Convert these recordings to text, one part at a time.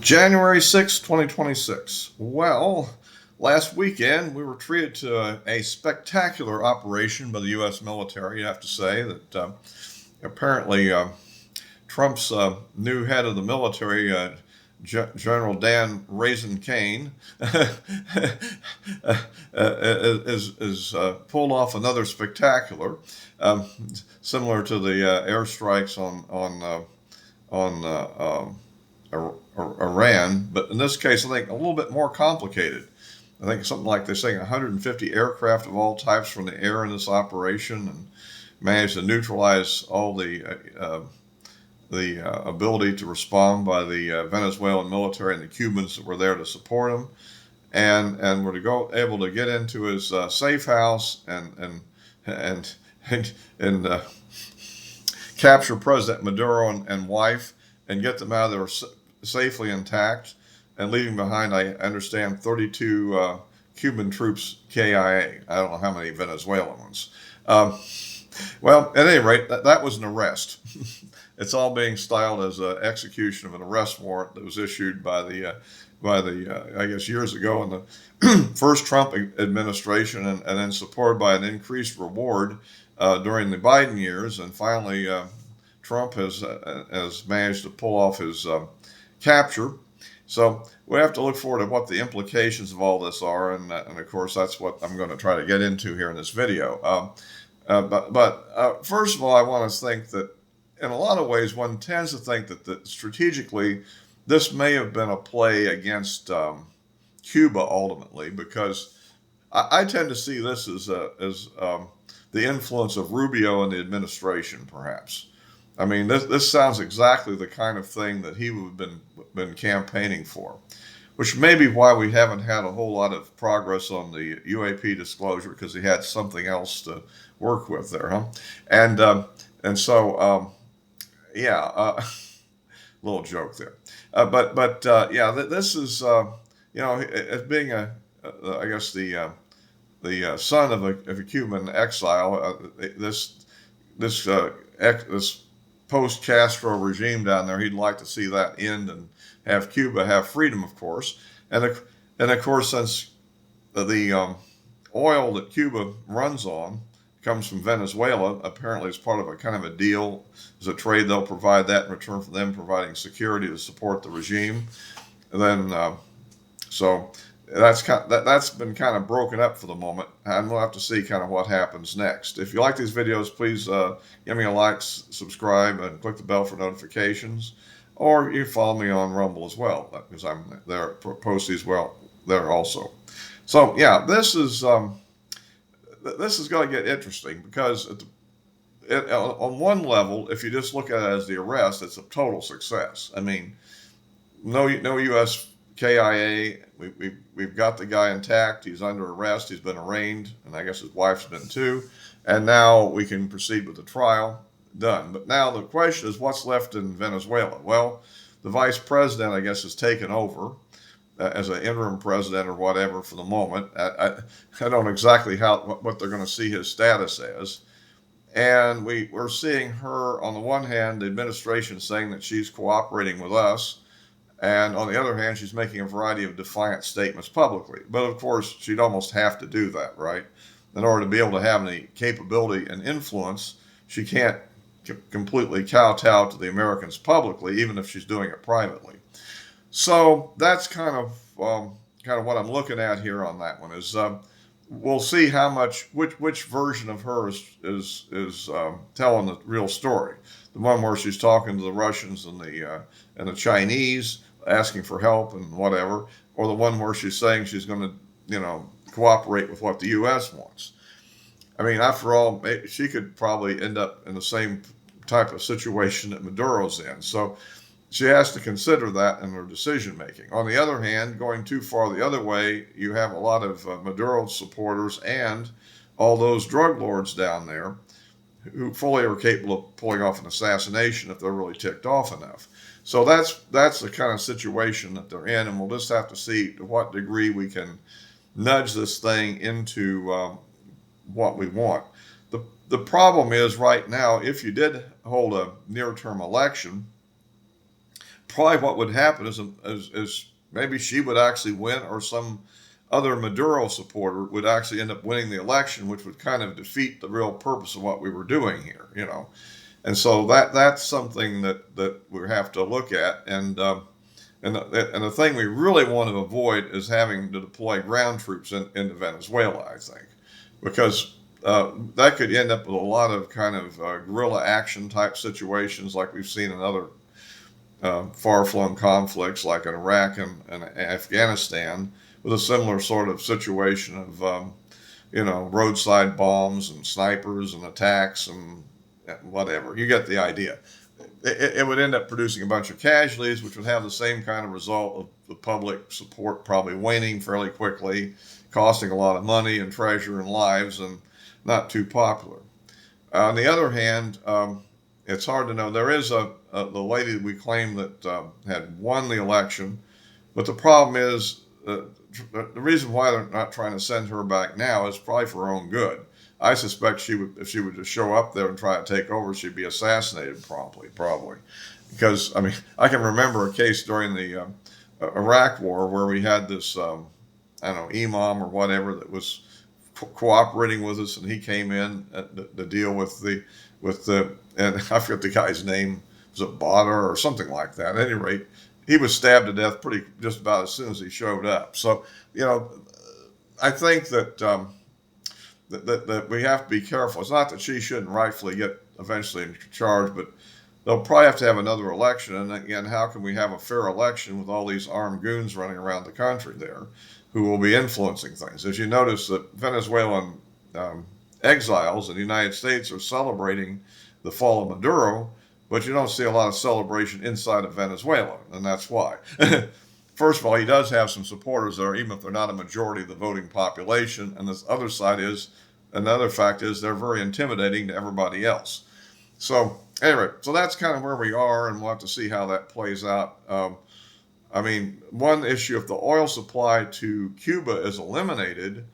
January 6, 2026. Well, last weekend we were treated to a spectacular operation by the U.S. military. You have to say that apparently Trump's new head of the military, General Dan Raisin Kane, is pulled off another spectacular, um, similar to the airstrikes on Iran, but in this case, I think a little bit more complicated. I think something like they're saying 150 aircraft of all types from the air in this operation, and managed to neutralize all the ability to respond by the Venezuelan military and the Cubans that were there to support him, and were to go able to get into his safe house and and capture President Maduro and wife and get them out of there safely intact, and leaving behind, I understand, 32 Cuban troops KIA. I don't know how many Venezuelan ones. Well, at any rate, that was an arrest. It's all being styled as an execution of an arrest warrant that was issued by the I guess years ago in the first Trump administration, and then supported by an increased reward during the Biden years, and finally Trump has managed to pull off his capture. So we have to look forward to what the implications of all this are, and of course that's what I'm going to try to get into here in this video. But first of all, I want to think that in a lot of ways one tends to think that strategically this may have been a play against Cuba ultimately, because I tend to see this as the influence of Rubio and the administration, perhaps. I mean, this sounds exactly the kind of thing that he would have been campaigning for, which may be why we haven't had a whole lot of progress on the UAP disclosure, because he had something else to work with there, huh? And so yeah, little joke there. Yeah, this is as being I guess the son of a Cuban exile, this post-Castro regime down there, he'd like to see that end and have Cuba have freedom, of course. And of course, since the oil that Cuba runs on comes from Venezuela, apparently it's part of a kind of a deal. As a trade, they'll provide that in return for them providing security to support the regime. And then, so that's been kind of broken up for the moment, and we'll have to see kind of what happens next. If you like these videos, please give me a like, subscribe, and click the bell for notifications. Or you follow me on Rumble as well, because I'm there, post these there also. So yeah, this is going to get interesting, because on one level, if you just look at it as the arrest, it's a total success. I mean, no U.S. KIA. We've got the guy intact. He's under arrest. He's been arraigned, and I guess his wife's been too. And now we can proceed with the trial. Done. But now the question is, what's left in Venezuela? Well, the vice president, I guess, has taken over as an interim president or whatever for the moment. I don't know exactly what they're going to see his status as. And we're seeing her, on the one hand, the administration saying that she's cooperating with us, and on the other hand, she's making a variety of defiant statements publicly. But of course, she'd almost have to do that, right? In order to be able to have any capability and influence, she can't completely kowtow to the Americans publicly, even if she's doing it privately. So that's kind of what I'm looking at here on that one. Is we'll see how much which version of her is telling the real story. The one where she's talking to the Russians and the Chinese, asking for help and whatever, or the one where she's saying she's going to cooperate with what the U.S. wants. I mean, after all, she could probably end up in the same type of situation that Maduro's in. So she has to consider that in her decision making. On the other hand, going too far the other way, you have a lot of Maduro supporters and all those drug lords down there who fully are capable of pulling off an assassination if they're really ticked off enough. So that's the kind of situation that they're in, and we'll just have to see to what degree we can nudge this thing into what we want. The problem is right now, if you did hold a near-term election, probably what would happen is maybe she would actually win, or some other Maduro supporter would actually end up winning the election, which would kind of defeat the real purpose of what we were doing here, you know. And so that's something that we have to look at. And the thing we really want to avoid is having to deploy ground troops into Venezuela, I think, because that could end up with a lot of kind of guerrilla action type situations like we've seen in other far-flung conflicts like in Iraq and Afghanistan, with a similar sort of situation of, roadside bombs and snipers and attacks and whatever. You get the idea. It would end up producing a bunch of casualties, which would have the same kind of result of the public support probably waning fairly quickly, costing a lot of money and treasure and lives, and not too popular. On the other hand, it's hard to know. There is the lady that we claim that had won the election, but the problem is the reason why they're not trying to send her back now is probably for her own good. I suspect if she would just show up there and try to take over, she'd be assassinated promptly, probably. Because, I mean, I can remember a case during the Iraq War where we had this, imam or whatever that was cooperating with us, and he came in to deal with the, and I forget the guy's name, was it Gettr or something like that. At any rate, he was stabbed to death just about as soon as he showed up. So, I think that that we have to be careful. It's not that she shouldn't rightfully get eventually in charge, but they'll probably have to have another election. And again, how can we have a fair election with all these armed goons running around the country there who will be influencing things? As you notice, that Venezuelan exiles in the United States are celebrating the fall of Maduro, but you don't see a lot of celebration inside of Venezuela, and that's why. First of all, he does have some supporters there, even if they're not a majority of the voting population. And this other side is, another fact is, they're very intimidating to everybody else. So anyway, so that's kind of where we are, and we'll have to see how that plays out. One issue, if the oil supply to Cuba is eliminated,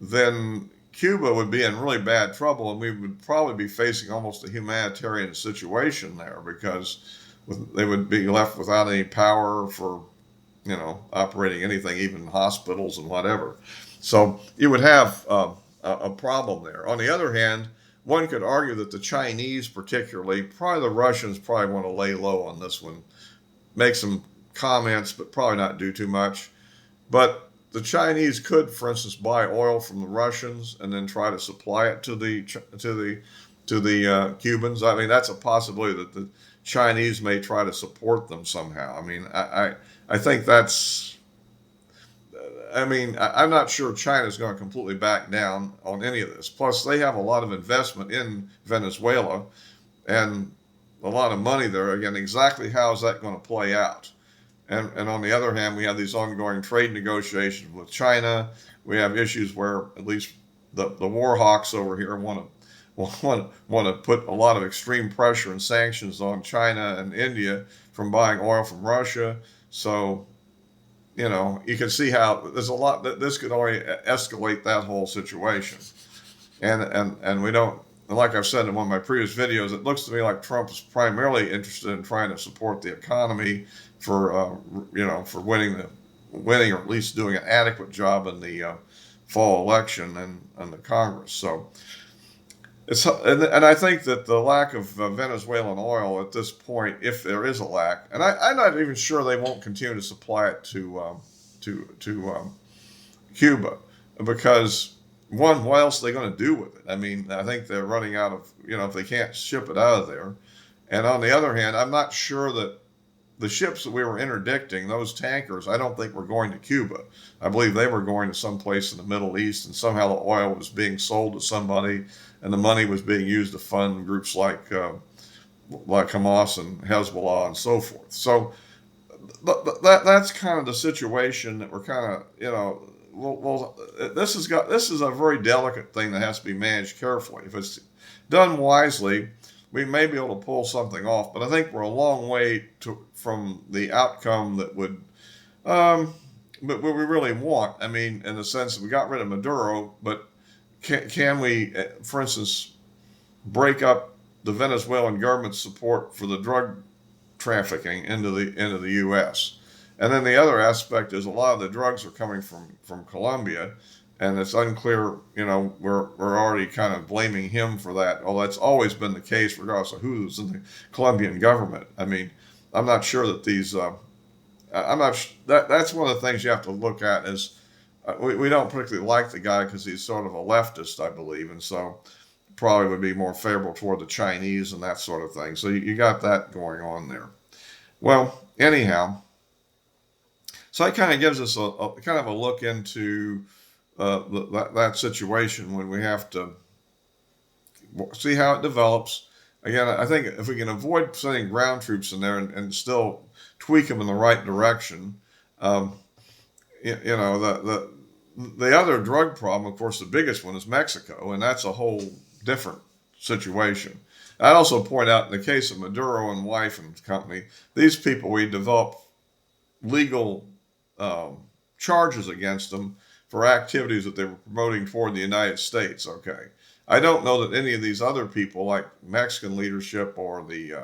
then Cuba would be in really bad trouble, and we would probably be facing almost a humanitarian situation there, because they would be left without any power for operating anything, even hospitals and whatever. So you would have a problem there. On the other hand, one could argue that the Chinese particularly, probably the Russians probably want to lay low on this one, make some comments, but probably not do too much. But the Chinese could, for instance, buy oil from the Russians and then try to supply it to the Cubans. I mean, that's a possibility that the Chinese may try to support them somehow. I mean, I think that's, I'm not sure China's going to completely back down on any of this. Plus, they have a lot of investment in Venezuela and a lot of money there. Again, exactly how is that going to play out? And on the other hand, we have these ongoing trade negotiations with China. We have issues where at least the war hawks over here want to put a lot of extreme pressure and sanctions on China and India from buying oil from Russia. So, you can see how there's a lot that this could only escalate that whole situation. And we don't, like I've said in one of my previous videos, it looks to me like Trump is primarily interested in trying to support the economy for winning or at least doing an adequate job in the fall election and the Congress. So and I think that the lack of Venezuelan oil at this point, if there is a lack, and I'm not even sure they won't continue to supply it to Cuba, because one, what else are they going to do with it? I mean, I think they're running out of, if they can't ship it out of there. And on the other hand, I'm not sure that the ships that we were interdicting, those tankers, I don't think were going to Cuba. I believe they were going to someplace in the Middle East, and somehow the oil was being sold to somebody, and the money was being used to fund groups like Hamas and Hezbollah and so forth. So that's kind of the situation that we're kind of, this is a very delicate thing that has to be managed carefully. If it's done wisely, we may be able to pull something off, but I think we're a long way from the outcome that would, but what we really want. I mean, in the sense that we got rid of Maduro, but can we, for instance, break up the Venezuelan government's support for the drug trafficking into the U.S. And then the other aspect is a lot of the drugs are coming from Colombia, and it's unclear. We're already kind of blaming him for that. Well, that's always been the case, regardless of who's in the Colombian government. I mean, I'm not sure that these. I'm not. That's one of the things you have to look at is we don't particularly like the guy because he's sort of a leftist, I believe, and so probably would be more favorable toward the Chinese and that sort of thing. So you got that going on there. Well, anyhow, so that kind of gives us a kind of a look into that situation when we have to see how it develops. Again, I think if we can avoid sending ground troops in there and still tweak them in the right direction, the other drug problem, of course, the biggest one is Mexico, and that's a whole different situation. I'd also point out in the case of Maduro and wife and company, these people, we developed legal charges against them for activities that they were promoting toward the United States. Okay. I don't know that any of these other people, like Mexican leadership or the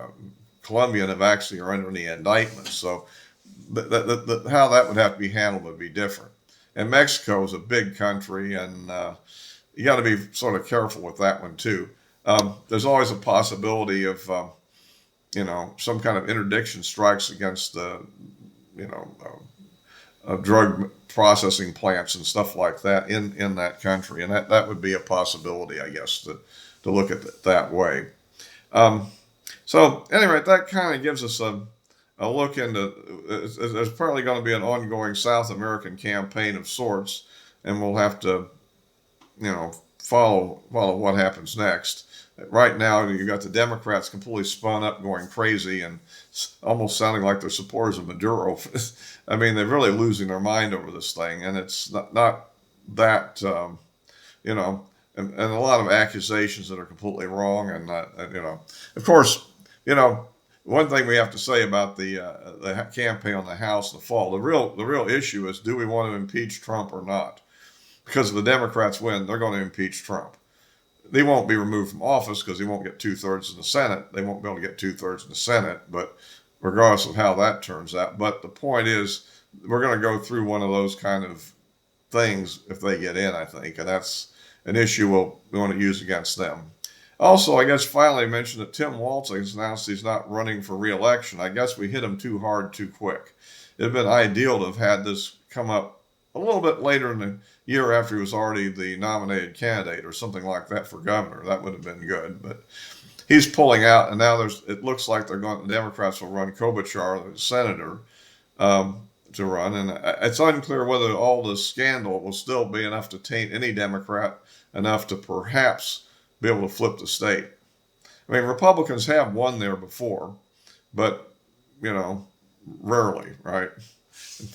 Colombian, have actually are under any indictments. So how that would have to be handled would be different. And Mexico is a big country, and you got to be sort of careful with that one too. There's always a possibility of, some kind of interdiction strikes against the, drug processing plants and stuff like that in that country, and that would be a possibility, I guess, to look at it that way. So anyway, that kind of gives us a look into. There's probably going to be an ongoing South American campaign of sorts, and we'll have to, follow what happens next. Right now, you got the Democrats completely spun up, going crazy, and almost sounding like they're supporters of Maduro. I mean, they're really losing their mind over this thing, and it's not that, and a lot of accusations that are completely wrong, and of course, one thing we have to say about the campaign on the House in the fall, the real issue is, do we want to impeach Trump or not? Because if the Democrats win, they're going to impeach Trump. They won't be removed from office because he won't get 2/3 in the Senate. They won't be able to get 2/3 in the Senate, but regardless of how that turns out. But the point is, we're going to go through one of those kind of things if they get in, I think, and that's an issue we want to use against them. Also, I guess finally mention that Tim Walz has announced he's not running for re-election. I guess we hit him too hard too quick. It would have been ideal to have had this come up a little bit later in the year after he was already the nominated candidate or something like that for governor. That would have been good, but he's pulling out, and now it looks like the Democrats will run Klobuchar, the senator, to run, and it's unclear whether all this scandal will still be enough to taint any Democrat enough to perhaps be able to flip the state. I mean, Republicans have won there before, but, rarely, right?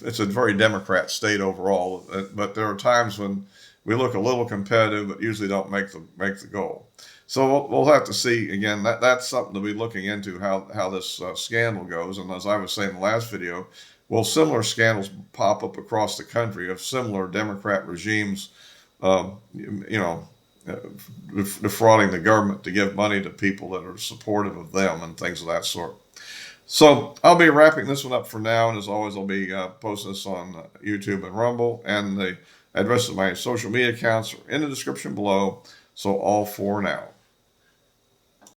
It's a very Democrat state overall, but there are times when we look a little competitive, but usually don't make the goal. So we'll have to see. Again, that's something to be looking into, how this scandal goes. And as I was saying in the last video, will similar scandals pop up across the country of similar Democrat regimes, defrauding the government to give money to people that are supportive of them and things of that sort. So I'll be wrapping this one up for now, and as always, I'll be posting this on YouTube and Rumble, and the address of my social media accounts are in the description below. So all for now.